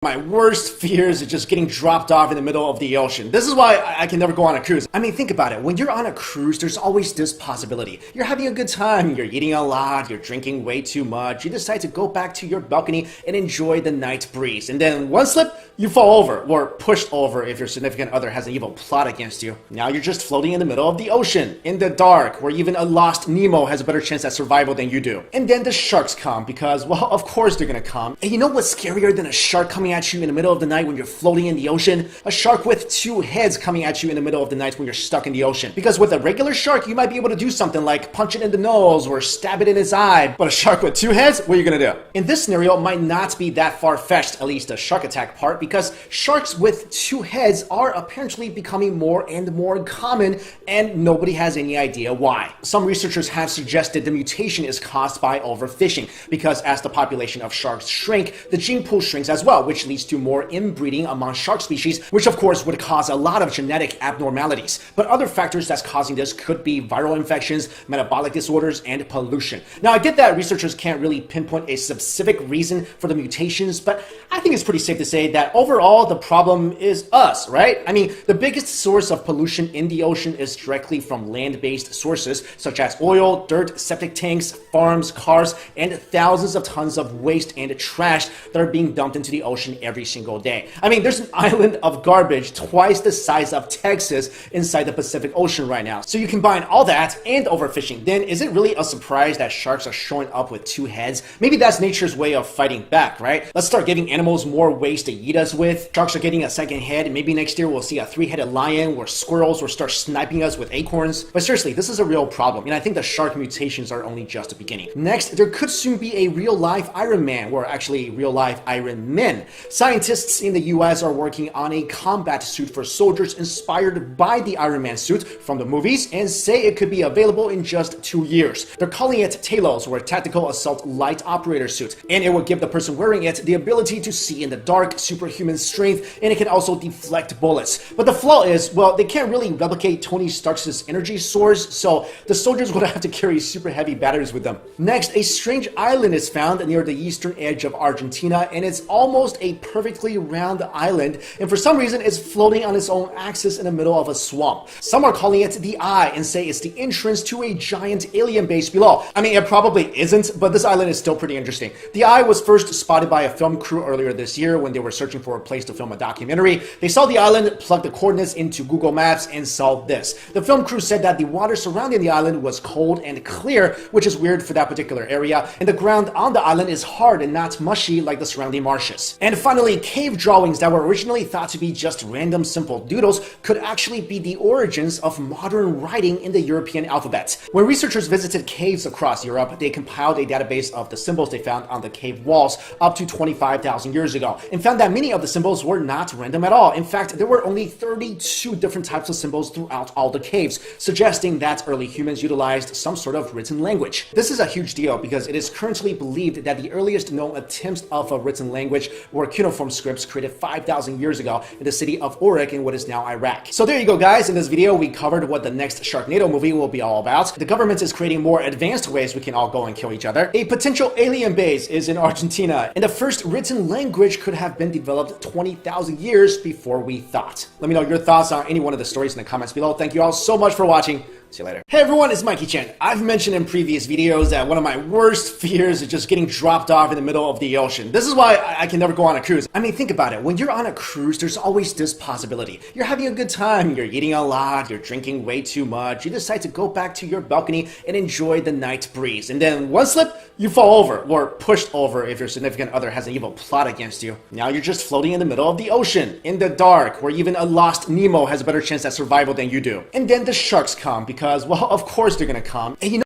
My worst fears is just getting dropped off in the middle of the ocean. This is why I can never go on a cruise. I mean, think about it. When you're on a cruise, there's always this possibility. You're having a good time, you're eating a lot, you're drinking way too much, you decide to go back to your balcony and enjoy the night breeze. And then one slip, you fall over, or pushed over if your significant other has an evil plot against you. Now you're just floating in the middle of the ocean, in the dark, where even a lost Nemo has a better chance at survival than you do. And then the sharks come because, well, of course they're gonna come. And you know what's scarier than a shark coming at you in the middle of the night when you're floating in the ocean? A shark with two heads coming at you in the middle of the night when you're stuck in the ocean. Because with a regular shark, you might be able to do something like punch it in the nose or stab it in its eye. But a shark with two heads, what are you gonna do? In this scenario, it might not be that far-fetched, at least the shark attack part, because sharks with two heads are apparently becoming more and more common, and nobody has any idea why. Some researchers have suggested the mutation is caused by overfishing, because as the population of sharks shrink, the gene pool shrinks as well, which leads to more inbreeding among shark species, which of course would cause a lot of genetic abnormalities. But other factors that's causing this could be viral infections, metabolic disorders, and pollution. Now I get that researchers can't really pinpoint a specific reason for the mutations, but I think it's pretty safe to say that overall the problem is us, right? I mean, the biggest source of pollution in the ocean is directly from land-based sources such as oil, dirt, septic tanks, farms, cars, and thousands of tons of waste and trash that are being dumped into the ocean every single day. I mean, there's an island of garbage twice the size of Texas inside the Pacific Ocean right now. So you combine all that and overfishing, then is it really a surprise that sharks are showing up with two heads? Maybe that's nature's way of fighting back, right? Let's start giving animals more ways to eat us with. Sharks are getting a second head, and maybe next year we'll see a three-headed lion where squirrels will start sniping us with acorns. But seriously, this is a real problem, and I think the shark mutations are only just the beginning. Next, there could soon be a real-life Iron Man, or actually real-life Iron Men. Scientists in the US are working on a combat suit for soldiers inspired by the Iron Man suit from the movies and say it could be available in just 2 years. They're calling it Talos, or Tactical Assault Light Operator Suit, and it will give the person wearing it the ability to see in the dark, superhuman strength, and it can also deflect bullets. But the flaw is, well, they can't really replicate Tony Stark's energy source, so the soldiers would have to carry super heavy batteries with them. Next, a strange island is found near the eastern edge of Argentina, and it's almost a perfectly round island, and for some reason it's floating on its own axis in the middle of a swamp. Some are calling it the Eye and say it's the entrance to a giant alien base below. I mean, it probably isn't, but this island is still pretty interesting. The Eye was first spotted by a film crew earlier this year when they were searching for a place to film a documentary. They saw the island, plugged the coordinates into Google Maps, and saw this. The film crew said that the water surrounding the island was cold and clear, which is weird for that particular area, and the ground on the island is hard and not mushy like the surrounding marshes. And finally, cave drawings that were originally thought to be just random simple doodles could actually be the origins of modern writing in the European alphabet. When researchers visited caves across Europe, they compiled a database of the symbols they found on the cave walls up to 25,000 years ago and found that many of the symbols were not random at all. In fact, there were only 32 different types of symbols throughout all the caves, suggesting that early humans utilized some sort of written language. This is a huge deal because it is currently believed that the earliest known attempts of a written language were cuneiform scripts created 5,000 years ago in the city of Uruk in what is now Iraq. So there you go, guys. In this video, we covered what the next Sharknado movie will be all about. The government is creating more advanced ways we can all go and kill each other. A potential alien base is in Argentina, and the first written language could have been developed 20,000 years before we thought. Let me know your thoughts on any one of the stories in the comments below. Thank you all so much for watching. See you later. Hey everyone, it's Mikey Chen. I've mentioned in previous videos that one of my worst fears is just getting dropped off in the middle of the ocean. This is why I can never go on a cruise. I mean, think about it. When you're on a cruise, there's always this possibility. You're having a good time, you're eating a lot, you're drinking way too much, you decide to go back to your balcony and enjoy the night breeze. And then one slip, you fall over, or pushed over if your significant other has an evil plot against you. Now you're just floating in the middle of the ocean, in the dark, where even a lost Nemo has a better chance at survival than you do. And then the sharks come because, well, of course they're gonna come. And you know